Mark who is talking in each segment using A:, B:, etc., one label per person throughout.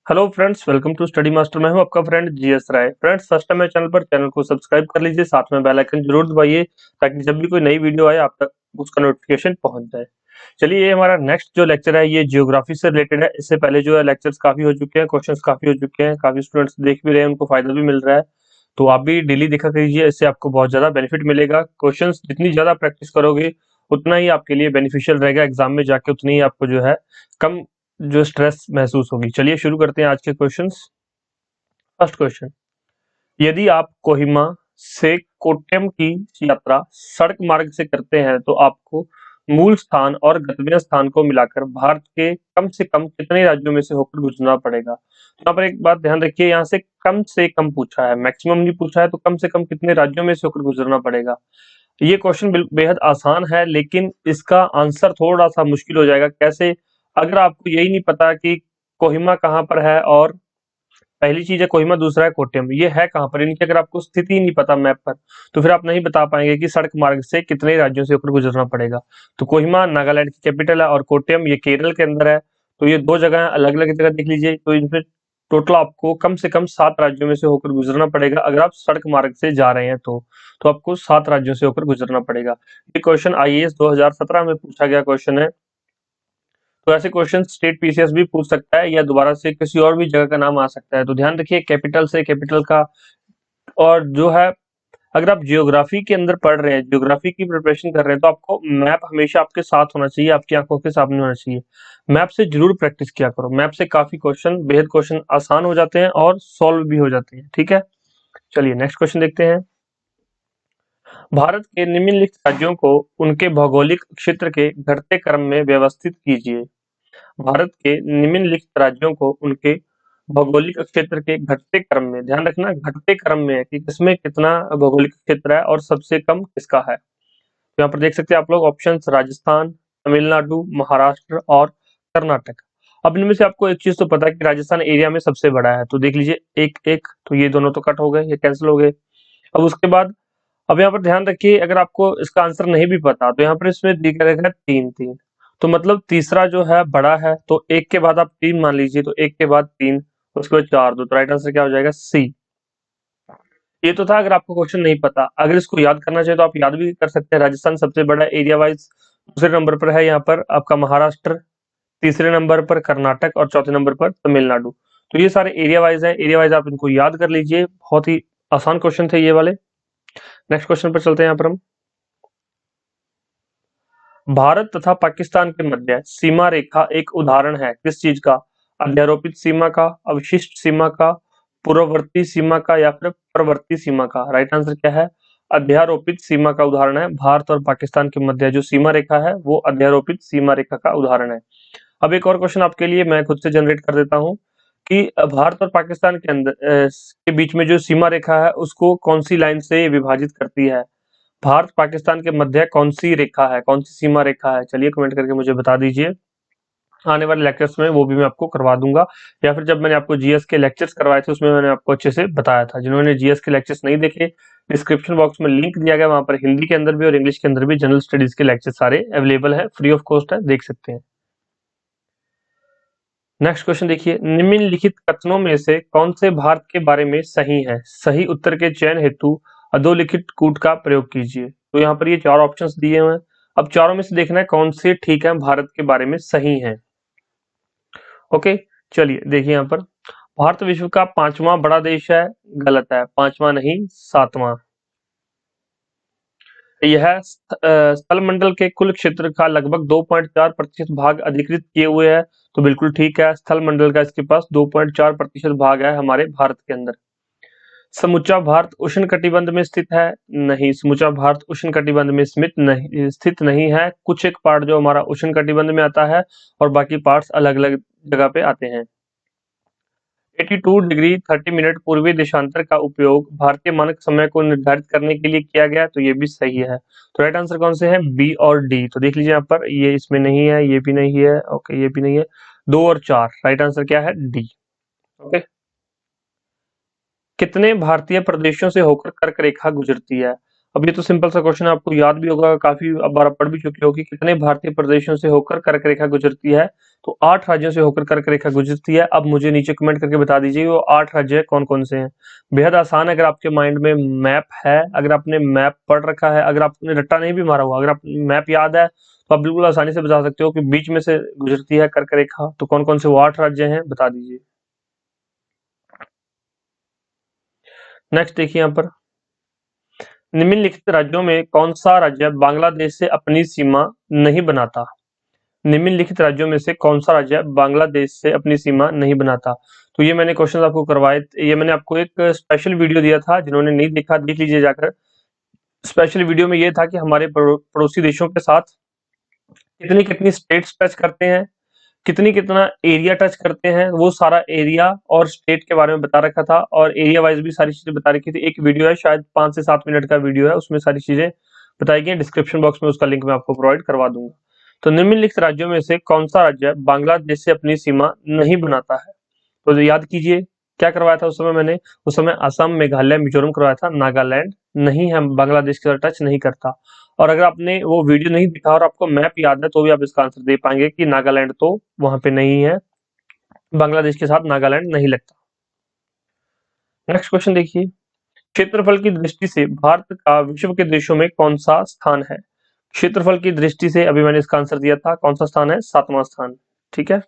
A: Hello friends, welcome to study master. मैं हूं आपका friend G S Rai. Friends, first time मेरे चैनल को सब्सक्राइब कर लीजिए, साथ में बेल आइकन जरूर दबाइए ताकि जब भी कोई नई वीडियो आए आप तक उसका नोटिफिकेशन पहुंच जाए। चलिए, ये हमारा नेक्स्ट जो लेक्चर है ये जियोग्राफी से रिलेटेड है। इससे पहले जो है लेक्चर्स काफी हो चुके हैं, क्वेश्चंस काफी हो चुके हैं, काफी स्टूडेंट्स देख भी रहे हैं, उनको फायदा भी मिल रहा है। तो आप भी डेली देखा कीजिए, इससे आपको बहुत ज्यादा बेनिफिट मिलेगा। क्वेश्चंस जितनी ज्यादा प्रैक्टिस करोगे उतना ही आपके लिए बेनिफिशियल रहेगा, एग्जाम में जाके उतनी ही आपको जो है कम जो स्ट्रेस महसूस होगी। चलिए शुरू करते हैं आज के क्वेश्चंस। फर्स्ट क्वेश्चन, यदि आप कोहिमा से कोट्टयम की यात्रा सड़क मार्ग से करते हैं तो आपको मूल स्थान और गंतव्य स्थान को मिलाकर भारत के कम से कम कितने राज्यों में से होकर गुजरना पड़ेगा। तो यहाँ पर एक बात ध्यान रखिए, यहाँ से कम पूछा है, मैक्सिमम नहीं पूछा है, तो कम से कम कितने राज्यों में से होकर गुजरना पड़ेगा। ये क्वेश्चन बेहद आसान है, लेकिन इसका आंसर थोड़ा सा मुश्किल हो जाएगा। कैसे? अगर आपको यही नहीं पता कि कोहिमा कहाँ पर है, और पहली चीज है कोहिमा, दूसरा है कोट्टयम, ये है कहाँ पर, इनकी अगर आपको स्थिति ही नहीं पता मैप पर, तो फिर आप नहीं बता पाएंगे कि सड़क मार्ग से कितने राज्यों से होकर गुजरना पड़ेगा। तो कोहिमा नागालैंड की कैपिटल है और कोट्टयम ये केरल के अंदर है। तो ये दो जगह अलग अलग जगह देख लीजिए, तो इनमें टोटल आपको कम से कम 7 राज्यों में से होकर गुजरना पड़ेगा। अगर आप सड़क मार्ग से जा रहे हैं तो आपको 7 राज्यों से होकर गुजरना पड़ेगा। ये क्वेश्चन आईएएस 2017 में पूछा गया क्वेश्चन है। तो ऐसे क्वेश्चन स्टेट पीसीएस भी पूछ सकता है या दोबारा से किसी और भी जगह का नाम आ सकता है। तो ध्यान रखिए, कैपिटल से कैपिटल का। और जो है, अगर आप जियोग्राफी के अंदर पढ़ रहे हैं, जियोग्राफी की प्रिपरेशन कर रहे हैं, तो आपको मैप हमेशा आपके साथ होना चाहिए, आपकी आंखों के सामने होना चाहिए। मैप से जरूर प्रैक्टिस किया करो, मैप से काफी क्वेश्चन, बेहद क्वेश्चन आसान हो जाते हैं और सॉल्व भी हो जाते हैं। ठीक है, चलिए नेक्स्ट क्वेश्चन देखते हैं। भारत के निम्नलिखित राज्यों को उनके भौगोलिक क्षेत्र के घटते क्रम में व्यवस्थित कीजिए। भारत के निम्नलिखित राज्यों को उनके भौगोलिक क्षेत्र के घटते क्रम में, ध्यान रखना घटते क्रम में है कि किसमें कितना भौगोलिक क्षेत्र है और सबसे कम किसका है। तो यहाँ पर देख सकते हैं आप लोग ऑप्शंस, राजस्थान, तमिलनाडु, महाराष्ट्र और कर्नाटक। अब इनमें से आपको एक चीज तो पता है कि राजस्थान एरिया में सबसे बड़ा है, तो देख लीजिए एक एक, तो ये दोनों तो कट हो गए, ये कैंसिल हो गए। अब उसके बाद, अब यहाँ पर ध्यान रखिए, अगर आपको इसका आंसर नहीं भी पता तो यहाँ पर इसमें दिख रहेगा 3 3। तो मतलब तीसरा जो है बड़ा है, तो एक के बाद आप 3 मान लीजिए, तो एक के बाद 3, उसके बाद 4 2, तो राइट आंसर क्या हो जाएगा? सी। ये तो था अगर आपको क्वेश्चन नहीं पता। अगर इसको याद करना चाहिए तो आप याद भी कर सकते हैं। राजस्थान सबसे बड़ा एरिया वाइज, दूसरे नंबर पर है यहाँ पर आपका महाराष्ट्र, तीसरे नंबर पर कर्नाटक और चौथे नंबर पर तमिलनाडु। तो ये सारे एरिया वाइज है, एरिया वाइज आप इनको याद कर लीजिए। बहुत ही आसान क्वेश्चन थे ये वाले। नेक्स्ट क्वेश्चन पर चलते हैं यहाँ पर हम। भारत तथा पाकिस्तान के मध्य सीमा रेखा एक उदाहरण है किस चीज का? अध्यारोपित सीमा का, अवशिष्ट सीमा का, पूर्ववर्ती सीमा का या फिर प्रवर्ती सीमा का? राइट आंसर क्या है? अध्यारोपित सीमा का उदाहरण है। भारत और पाकिस्तान के मध्य जो सीमा रेखा है वो अध्यारोपित सीमा रेखा का उदाहरण है। अब एक और क्वेश्चन आपके लिए मैं खुद से जनरेट कर देता हूँ कि भारत और पाकिस्तान के अंदर के बीच में जो सीमा रेखा है उसको कौन सी लाइन से विभाजित करती है? भारत पाकिस्तान के मध्य कौन सी रेखा है, कौन सी सीमा रेखा है? चलिए कमेंट करके मुझे बता दीजिए। आने वाले लेक्चर्स में वो भी मैं आपको करवा दूंगा, या फिर जब मैंने आपको जीएस के लेक्चर्स करवाए थे उसमें मैंने आपको अच्छे से बताया था। जिन्होंने जीएस के लेक्चर्स नहीं देखे, डिस्क्रिप्शन बॉक्स में लिंक दिया गया, वहां पर हिंदी के अंदर भी और इंग्लिश के अंदर भी जनरल स्टडीज के लेक्चर सारे अवेलेबल है, फ्री ऑफ कॉस्ट है, देख सकते हैं। नेक्स्ट क्वेश्चन देखिए, निम्नलिखित कथनों में से कौन से भारत के बारे में सही है? सही उत्तर के चयन हेतु अधोलिखित कूट का प्रयोग कीजिए। तो यहाँ पर ये 4 ऑप्शंस दिए हुए हैं। अब चारों में से देखना है कौन से ठीक है, भारत के बारे में सही है। ओके, चलिए देखिए यहाँ पर, भारत विश्व का 5वां बड़ा देश है, गलत है, 5वां नहीं 7वां। यह स्थल मंडल के कुल क्षेत्र का लगभग 2.4% भाग अधिकृत किए हुए है। तो बिल्कुल ठीक है, स्थल मंडल का इसके पास 2.4% भाग है हमारे भारत के अंदर। समूचा भारत उष्ण कटिबंध में स्थित है? नहीं, समूचा भारत उष्ण कटिबंध में स्थित नहीं है। कुछ एक पार्ट जो हमारा उष्ण कटिबंध में आता है और बाकी पार्ट्स अलग अलग जगह पे आते हैं। 82 डिग्री 30 मिनट पूर्वी देशांतर का उपयोग भारतीय मानक समय को निर्धारित करने के लिए किया गया। तो ये भी सही है। तो राइट आंसर कौन से है? बी और डी। तो देख लीजिए यहाँ पर, ये इसमें नहीं है, ये भी नहीं है, ओके, ये भी नहीं है। 2 और 4, राइट आंसर क्या है? डी। ओके, कितने भारतीय प्रदेशों से होकर कर्क रेखा गुजरती है? अब ये तो सिंपल सा क्वेश्चन है, आपको याद भी होगा, काफी बार आप पढ़ भी चुके हो कि कितने भारतीय प्रदेशों से होकर कर्क रेखा गुजरती है। तो 8 राज्यों से होकर कर्क रेखा गुजरती है। अब मुझे नीचे कमेंट करके बता दीजिए वो 8 राज्य कौन कौन से हैं। बेहद आसान है, अगर आपके माइंड में मैप है, अगर आपने मैप पढ़ रखा है, अगर आपने रट्टा नहीं भी मारा हुआ, अगर आप मैप याद है तो आप बिल्कुल आसानी से बता सकते हो कि बीच में से गुजरती है कर्क रेखा। तो कौन कौन से वो 8 राज्य हैं, बता दीजिए। नेक्स्ट देखिए यहाँ पर, निम्नलिखित राज्यों में कौन सा राज्य बांग्लादेश से अपनी सीमा नहीं बनाता। निम्नलिखित राज्यों में से कौन सा राज्य बांग्लादेश से अपनी सीमा नहीं बनाता। तो ये मैंने क्वेश्चन आपको करवाए, ये मैंने आपको एक स्पेशल वीडियो दिया था, जिन्होंने नहीं देखा देख लीजिए जाकर। स्पेशल वीडियो में ये था कि हमारे पड़ोसी देशों के साथ कितनी कितनी स्टेट्स टच करते हैं, कितनी कितना एरिया टच करते हैं, वो सारा एरिया और स्टेट के बारे में बता रखा था, और एरिया वाइज भी सारी चीजें बता रखी थी। एक वीडियो है, शायद 5 से 7 मिनट का वीडियो है, उसमें सारी चीजें बताई गई। डिस्क्रिप्शन बॉक्स में उसका लिंक मैं आपको प्रोवाइड करवा दूंगा। तो निम्नलिखित राज्यों में से कौन सा राज्य बांग्लादेश से अपनी सीमा नहीं बनाता है। तो याद कीजिए क्या करवाया था उस समय मैंने, उस समय असम, मेघालय, मिजोरम करवाया था। नागालैंड नहीं है, बांग्लादेश के साथ टच नहीं करता। और अगर आपने वो वीडियो नहीं देखा और आपको मैप याद है तो भी आप इसका आंसर दे पाएंगे कि नागालैंड तो वहां पे नहीं है, बांग्लादेश के साथ नागालैंड नहीं लगता। नेक्स्ट क्वेश्चन देखिए, क्षेत्रफल की दृष्टि से भारत का विश्व के देशों में कौन सा स्थान है। क्षेत्रफल की दृष्टि से अभी मैंने इसका आंसर दिया था, कौन सा स्थान है, 7वां स्थान। ठीक है।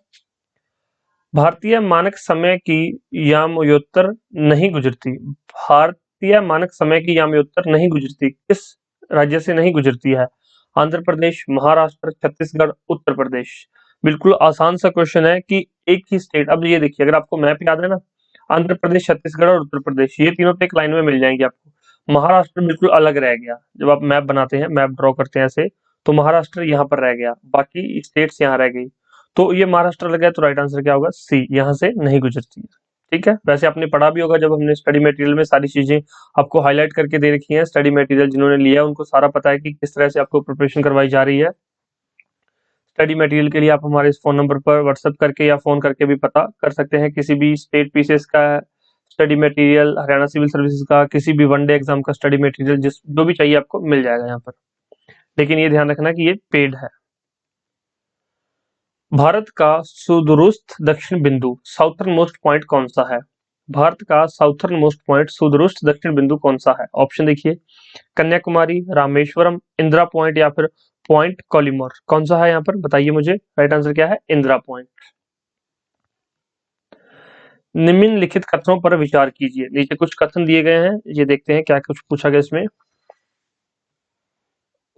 A: भारतीय मानक समय की यामयोत्तर नहीं गुजरती। भारतीय मानक समय की यामयोत्तर नहीं गुजरती, किस राज्य से नहीं गुजरती है। आंध्र प्रदेश, महाराष्ट्र, छत्तीसगढ़, उत्तर प्रदेश। बिल्कुल आसान सा क्वेश्चन है कि एक ही स्टेट, अब ये देखिए अगर आपको मैप याद है ना, आंध्र प्रदेश, छत्तीसगढ़ और उत्तर प्रदेश, ये तीनों तो एक लाइन में मिल जाएंगे आपको। महाराष्ट्र बिल्कुल अलग रह गया, जब आप मैप बनाते हैं, मैप ड्रॉ करते हैं ऐसे, तो महाराष्ट्र यहाँ पर रह गया, बाकी स्टेट्स यहाँ रह गई। तो ये महाराष्ट्र लगा है, तो राइट आंसर क्या होगा, सी, यहाँ से नहीं गुजरती है। ठीक है, वैसे आपने पढ़ा भी होगा जब हमने स्टडी मटेरियल में सारी चीजें आपको हाईलाइट करके दे रखी हैं। स्टडी मटेरियल जिन्होंने लिया है उनको सारा पता है कि किस तरह से आपको प्रिपरेशन करवाई जा रही है। स्टडी मटेरियल के लिए आप हमारे इस फोन नंबर पर व्हाट्सएप करके या फोन करके भी पता कर सकते हैं। किसी भी स्टेट पीसीएस का study material, Haryana civil services का, किसी भी वनडे एग्जाम का स्टडी मटेरियल, जिस जो भी चाहिए आपको मिल जाएगा यहाँ पर। लेकिन ये ध्यान रखना कि ये पेड है। भारत का सुदूरस्थ दक्षिण बिंदु, साउथर्न मोस्ट पॉइंट कौन सा है। भारत का साउथर्न मोस्ट पॉइंट, सुदूरस्थ दक्षिण बिंदु कौन सा है। ऑप्शन देखिए, कन्याकुमारी, रामेश्वरम, इंदिरा पॉइंट या फिर पॉइंट कॉलीमोर। कौन सा है यहाँ पर बताइए मुझे, राइट आंसर क्या है, इंदिरा पॉइंट। निम्नलिखित कथनों पर विचार कीजिए। नीचे कुछ कथन दिए गए हैं, ये देखते हैं क्या कुछ पूछा गया इसमें।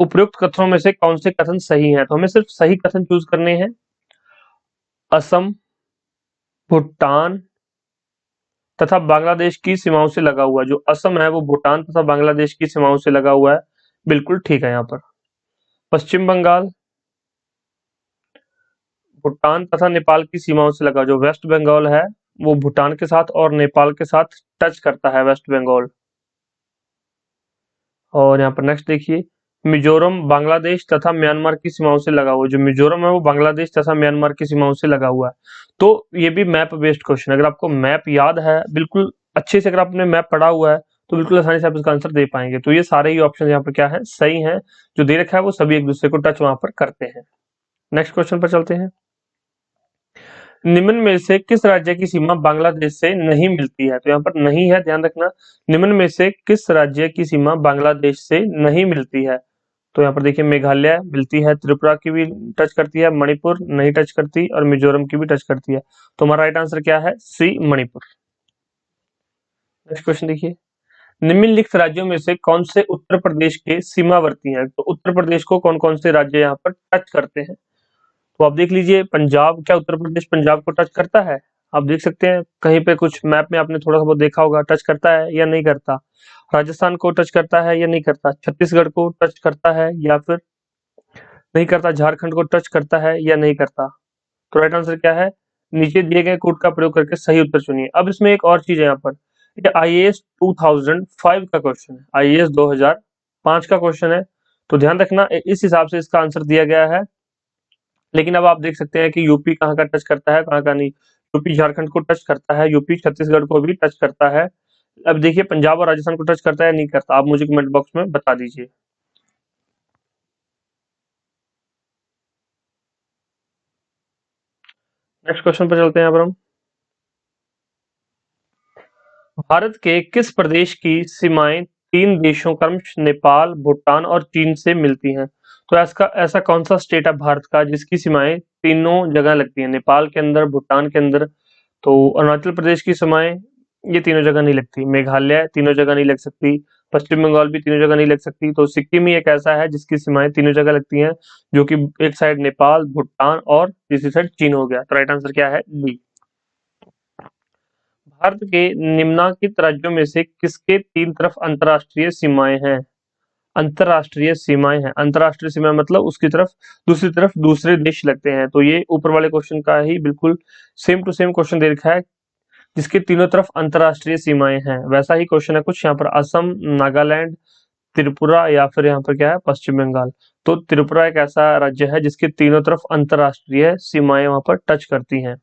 A: उपयुक्त कथनों में से कौन से कथन सही हैं, तो हमें सिर्फ सही कथन चूज करने हैं। असम, भूटान तथा बांग्लादेश की सीमाओं से लगा हुआ, जो असम है वो भूटान तथा बांग्लादेश की सीमाओं से लगा हुआ है, बिल्कुल ठीक है। यहाँ पर पश्चिम बंगाल भूटान तथा नेपाल की सीमाओं से लगा, जो वेस्ट बंगाल है वो भूटान के साथ और नेपाल के साथ टच करता है, वेस्ट बंगाल। और यहाँ पर नेक्स्ट देखिए, मिजोरम बांग्लादेश तथा म्यांमार की सीमाओं से लगा हुआ, जो मिजोरम है वो बांग्लादेश तथा म्यांमार की सीमाओं से लगा हुआ है। तो ये भी मैप बेस्ड क्वेश्चन, अगर आपको मैप याद है बिल्कुल अच्छे से, अगर आपने मैप पढ़ा हुआ है तो बिल्कुल आसानी से आप इसका आंसर दे पाएंगे। तो ये सारे ही ऑप्शन यहाँ पर क्या है, सही है। जो दे रखा है वो सभी एक दूसरे को टच वहां पर करते हैं। नेक्स्ट क्वेश्चन पर चलते हैं। निम्न में से किस राज्य की सीमा बांग्लादेश से नहीं मिलती है, तो यहाँ पर नहीं है, ध्यान रखना। निम्न में से किस राज्य की सीमा बांग्लादेश से नहीं मिलती है, तो यहाँ पर देखिए मेघालय मिलती है, त्रिपुरा की भी टच करती है, मणिपुर नहीं टच करती और मिजोरम की भी टच करती है। तो हमारा राइट आंसर क्या है, सी, मणिपुर। नेक्स्ट क्वेश्चन देखिए, निम्नलिखित राज्यों में से कौन से उत्तर प्रदेश के सीमावर्ती हैं, तो उत्तर प्रदेश को कौन कौन से राज्य यहाँ पर टच करते हैं। तो आप देख लीजिए, पंजाब, क्या उत्तर प्रदेश पंजाब को टच करता है। आप देख सकते हैं कहीं पे कुछ मैप में आपने थोड़ा सा बहुत देखा होगा, टच करता है या नहीं करता। राजस्थान को टच करता है या नहीं करता, छत्तीसगढ़ को टच करता है या फिर नहीं करता, झारखंड को टच करता है या नहीं करता। तो राइट आंसर क्या है, नीचे दिए गए कोड का प्रयोग करके सही उत्तर चुनिए। अब इसमें एक और चीज है यहाँ पर, ये आईएएस 2005 का क्वेश्चन है, आईएएस 2005 का क्वेश्चन है। तो ध्यान रखना इस हिसाब से इसका आंसर दिया गया है। लेकिन अब आप देख सकते हैं कि यूपी कहाँ का टच करता है, कहाँ का नहीं। यूपी झारखंड को टच करता है, यूपी छत्तीसगढ़ को भी टच करता है, अब देखिए पंजाब और राजस्थान को टच करता है नहीं करता, आप मुझे कमेंट बॉक्स में बता दीजिए। नेक्स्ट क्वेश्चन पर चलते हैं यहाँ पर हम। भारत के किस प्रदेश की सीमाएं तीन देशों क्रमश नेपाल, भूटान और चीन से मिलती हैं? तो ऐसा ऐसा कौन सा स्टेट है भारत का जिसकी सीमाएं तीनों जगह लगती हैं? नेपाल के अंदर, भूटान के अंदर। तो अरुणाचल प्रदेश की सीमाएं ये तीनों जगह नहीं लगती, मेघालय तीनों जगह नहीं लग सकती, पश्चिम बंगाल भी तीनों जगह नहीं लग सकती, तो सिक्किम ही एक ऐसा है जिसकी सीमाएं तीनों जगह लगती हैं, जो कि एक साइड नेपाल, भूटान और दूसरी साइड चीन हो गया। तो राइट आंसर क्या है? डी। भारत के निम्नलिखित राज्यों में से किसके तीन तरफ अंतर्राष्ट्रीय सीमाएं हैं? अंतर्राष्ट्रीय सीमाएं हैं, अंतर्राष्ट्रीय सीमाएं मतलब उसकी तरफ दूसरी तरफ दूसरे देश लगते हैं। तो ये ऊपर वाले क्वेश्चन का ही बिल्कुल सेम टू सेम क्वेश्चन दे रखा है, जिसके तीनों तरफ अंतर्राष्ट्रीय सीमाएं हैं। वैसा ही क्वेश्चन है कुछ यहाँ पर, असम, नागालैंड, त्रिपुरा या फिर यहाँ पर क्या है, पश्चिम बंगाल। तो त्रिपुरा एक ऐसा राज्य है जिसके तीनों तरफ अंतर्राष्ट्रीय सीमाएं वहां पर टच करती हैं।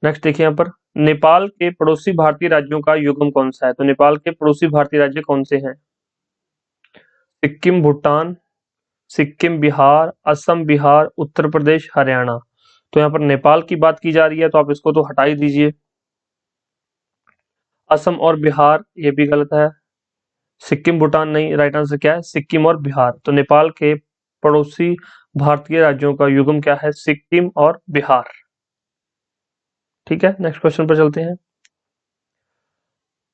A: नेक्स्ट देखिए यहाँ पर, नेपाल के पड़ोसी भारतीय राज्यों का युग्म कौन सा है? तो नेपाल के पड़ोसी भारतीय राज्य कौन से हैं? सिक्किम, भूटान, सिक्किम, बिहार, असम, बिहार, उत्तर प्रदेश, हरियाणा। तो यहाँ पर नेपाल की बात की जा रही है तो आप इसको तो हटा ही दीजिए। असम और बिहार ये भी गलत है। सिक्किम, भूटान नहीं, राइट आंसर क्या है? सिक्किम और बिहार। तो नेपाल के पड़ोसी भारतीय राज्यों का युग्म क्या है? सिक्किम और बिहार। ठीक है, नेक्स्ट क्वेश्चन पर चलते हैं।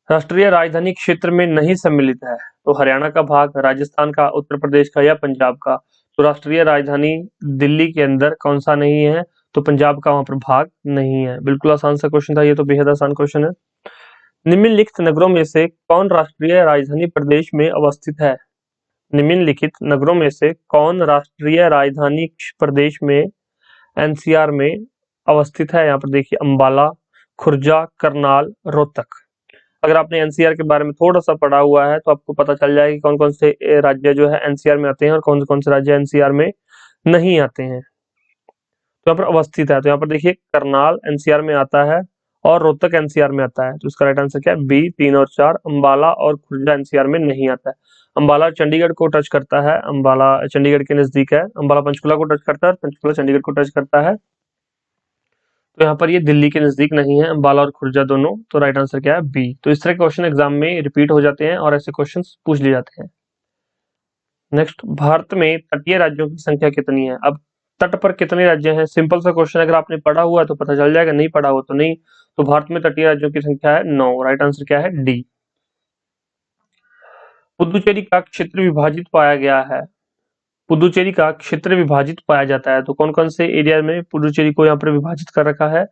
A: राष्ट्रीय राजधानी क्षेत्र में नहीं सम्मिलित है, तो हरियाणा का भाग, राजस्थान का, उत्तर प्रदेश का या पंजाब का? तो राष्ट्रीय राजधानी दिल्ली के अंदर कौन सा नहीं है? तो पंजाब का वहां पर भाग नहीं है। बिल्कुल आसान सा क्वेश्चन था, ये तो बेहद आसान क्वेश्चन है। निम्नलिखित नगरों में से कौन राष्ट्रीय राजधानी प्रदेश में अवस्थित है? निम्नलिखित नगरों में से कौन राष्ट्रीय राजधानी प्रदेश में, एनसीआर में अवस्थित है? यहाँ पर देखिए, अंबाला, खुर्जा, करनाल, रोहतक। अगर आपने एनसीआर के बारे में थोड़ा सा पढ़ा हुआ है तो आपको पता चल जाएगा कि कौन कौन से राज्य जो है एनसीआर में आते हैं और कौन कौन से राज्य एनसीआर में नहीं आते हैं। तो यहाँ पर अवस्थित है, तो यहाँ पर देखिए करनाल एनसीआर में आता है और रोहतक एनसीआर में आता है। तो इसका राइट आंसर क्या है? बी, 3 और 4। अंबाला और खुर्जा एनसीआर में नहीं आता है। अंबाला चंडीगढ़ को टच करता है, अंबाला चंडीगढ़ के नजदीक है। अंबाला पंचकुला को टच करता है, पंचकुला चंडीगढ़ को टच करता है। तो यहाँ पर ये दिल्ली के नजदीक नहीं है, अंबाला और खुर्जा दोनों। तो राइट आंसर क्या है? बी। तो इस तरह के क्वेश्चन एग्जाम में रिपीट हो जाते हैं और ऐसे क्वेश्चन पूछ लिए जाते हैं। नेक्स्ट, भारत में तटीय राज्यों की संख्या कितनी है? अब तट पर कितने राज्य हैं? सिंपल सा क्वेश्चन, अगर आपने पढ़ा हुआ है तो पता चल जाएगा, नहीं पढ़ा हो तो नहीं। तो भारत में तटीय राज्यों की संख्या है 9। राइट आंसर क्या है? डी। पुदुचेरी का क्षेत्र विभाजित पाया गया है, पुदुचेरी का क्षेत्र विभाजित पाया जाता है, तो कौन कौन से एरिया में पुदुचेरी को यहाँ पर विभाजित कर रखा है?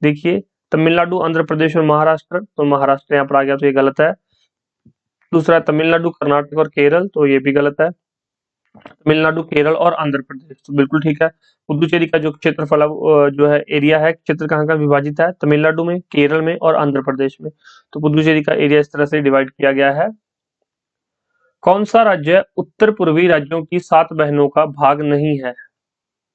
A: देखिए, तमिलनाडु, आंध्र प्रदेश और महाराष्ट्र। तो महाराष्ट्र यहाँ पर आ गया, तो ये गलत है। दूसरा है तमिलनाडु, कर्नाटक और केरल। तो ये भी गलत है। तमिलनाडु, केरल और आंध्र प्रदेश, तो बिल्कुल ठीक है। पुदुचेरी का जो क्षेत्रफल जो है, एरिया है, क्षेत्र कहाँ का विभाजित है? तमिलनाडु में, केरल में और आंध्र प्रदेश में। तो पुदुचेरी का एरिया इस तरह से डिवाइड किया गया है। कौन सा राज्य उत्तर पूर्वी राज्यों की 7 बहनों का भाग नहीं है?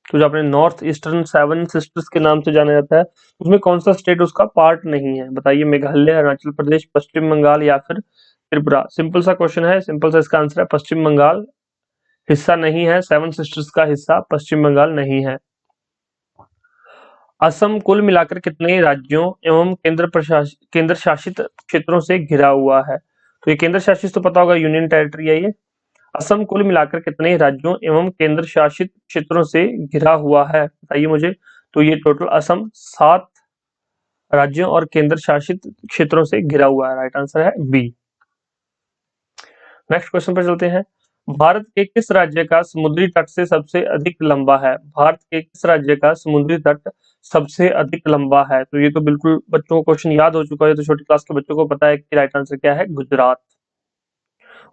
A: तो जो अपने नॉर्थ ईस्टर्न 7 सिस्टर्स के नाम से जाना जाता है, उसमें कौन सा स्टेट उसका पार्ट नहीं है? बताइए, मेघालय, अरुणाचल प्रदेश, पश्चिम बंगाल या फिर त्रिपुरा? सिंपल सा क्वेश्चन है, सिंपल सा इसका आंसर है पश्चिम बंगाल हिस्सा नहीं है, 7 सिस्टर्स का हिस्सा पश्चिम बंगाल नहीं है। असम कुल मिलाकर कितने राज्यों एवं केंद्र शासित क्षेत्रों से घिरा हुआ है? तो ये केंद्र शासित तो पता होगा, यूनियन टेरिटरी है ये। असम कुल मिलाकर कितने राज्यों एवं केंद्र शासित क्षेत्रों से घिरा हुआ है? बताइए मुझे। तो ये टोटल असम 7 राज्यों और केंद्र शासित क्षेत्रों से घिरा हुआ है। राइट आंसर है बी। नेक्स्ट क्वेश्चन पर चलते हैं। भारत के किस राज्य का समुद्री तट से सबसे अधिक लंबा है? भारत के किस राज्य का समुद्री तट सबसे अधिक लंबा है? तो ये तो बिल्कुल बच्चों को क्वेश्चन याद हो चुका है, तो छोटी क्लास के बच्चों को पता है कि राइट आंसर क्या है? गुजरात।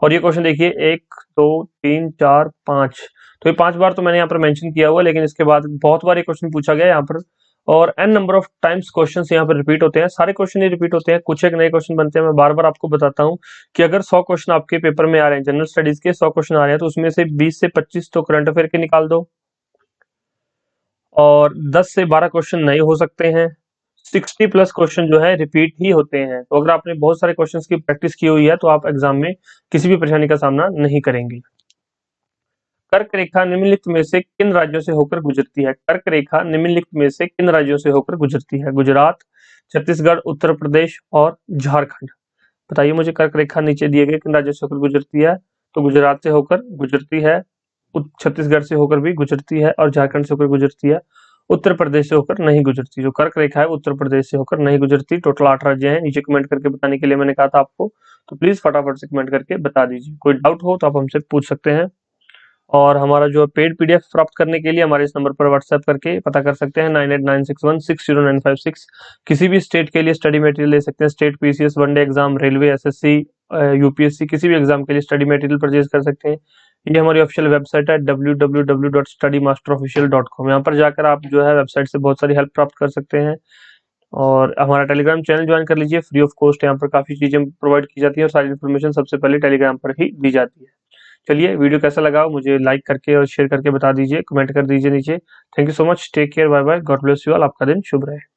A: और ये क्वेश्चन देखिए, 1 2 3 4 5, तो ये 5 बार तो मैंने यहाँ पर मेंशन किया हुआ, लेकिन इसके बाद बहुत बार ये क्वेश्चन पूछा गया यहाँ पर, और n number of times questions यहाँ पर रिपीट होते हैं। सारे क्वेश्चन ही रिपीट होते हैं, कुछ एक नए क्वेश्चन बनते हैं। मैं बार बार आपको बताता हूँ कि अगर 100 क्वेश्चन आपके पेपर में आ रहे हैं, जनरल स्टडीज के 100 क्वेश्चन आ रहे हैं, तो उसमें से 20 से 25 तो करंट अफेयर के निकाल दो, और 10 से 12 क्वेश्चन नए हो सकते हैं, 60 प्लस क्वेश्चन जो है रिपीट ही होते हैं। तो अगर आपने बहुत सारे क्वेश्चंस की प्रैक्टिस की हुई है तो आप एग्जाम में किसी भी परेशानी का सामना नहीं करेंगे। कर्क रेखा निम्नलिखित में से किन राज्यों से होकर गुजरती है? कर्क रेखा निम्नलिखित में से किन राज्यों से होकर गुजरती है? गुजरात, छत्तीसगढ़, उत्तर प्रदेश और झारखंड। बताइए मुझे, कर्क रेखा नीचे दिए गए किन राज्यों से होकर गुजरती है? तो गुजरात से होकर गुजरती है, छत्तीसगढ़ से होकर भी गुजरती है और झारखंड से होकर गुजरती है। उत्तर प्रदेश से होकर नहीं गुजरती। जो कर्क रेखा है उत्तर प्रदेश से होकर नहीं गुजरती। टोटल 8 राज्य हैं। नीचे कमेंट करके बताने के लिए मैंने कहा था आपको, तो प्लीज फटाफट से कमेंट करके बता दीजिए। कोई डाउट हो तो आप हमसे पूछ सकते हैं। और हमारा जो पेड पीडीएफ प्राप्त करने के लिए हमारे इस नंबर पर व्हाट्सएप करके पता कर सकते हैं 9896160956। किसी भी स्टेट के लिए स्टडी मटेरियल ले सकते हैं। State PCS, one day exam, railway, SSC, UPSC, किसी भी एग्जाम के लिए स्टडी मटेरियल परचेज कर सकते हैं। ये हमारी ऑफिशियल वेबसाइट है www.studymasterofficial.com। यहाँ पर जाकर आप जो है वेबसाइट से बहुत सारी हेल्प प्राप्त कर सकते हैं। और हमारा टेलीग्राम चैनल ज्वाइन कर लीजिए, फ्री ऑफ कॉस्ट। यहाँ पर काफी चीजें प्रोवाइड की जाती है और सारी इन्फॉर्मेशन सबसे पहले टेलीग्राम पर ही दी जाती है। चलिए, वीडियो कैसा लगा मुझे लाइक करके और शेयर करके बता दीजिए, कमेंट कर दीजिए नीचे। Thank you so much, take care, bye bye, God bless you all. आपका दिन शुभ रहे।